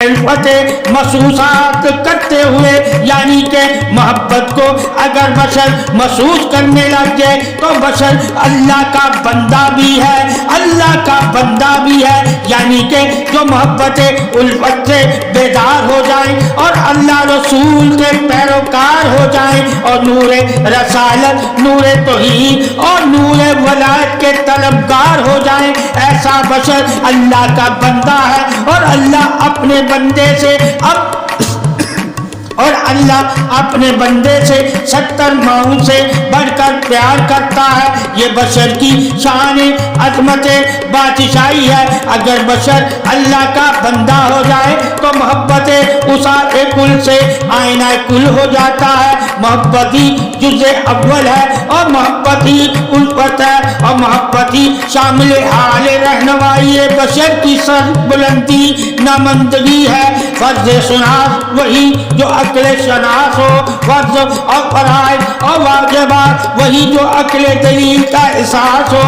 الفت محسوسات کرتے ہوئے، یعنی کہ محبت کو اگر بشر محسوس کرنے لگ جائے تو بشر اللہ کا بندہ بھی ہے، اللہ کا بندہ بھی ہے، یعنی کہ جو محبت الفت سے بیدار ہو جائیں اور اللہ رسول کے پیروکار ہو جائیں اور نور رسالت، نور توحید اور نور ولایت کے طلبگار ہو جائیں، ایسا بشر اللہ کا بندہ ہے اور اللہ اپنے بندے سے اپنے بندے سے 70 ماؤں سے بڑھ کر پیار کرتا ہے۔ یہ بشر کی شان عظمت بادشاہی ہے۔ اگر بشر اللہ کا بندہ ہو جائے تو محبت اسار کل سے آئینہ کل ہو جاتا ہے۔ محبت ہی جز اول ہے اور محبت ہی الفت ہے اور محبت ہی شامل حال رہنمائی بشر کی سر بلندی نامندگی ہے۔ فرض شناس وہی جو عقل شناس ہو، فرض اور فرائض اور واجبات وہی جو عقل دلیل کا احساس ہو۔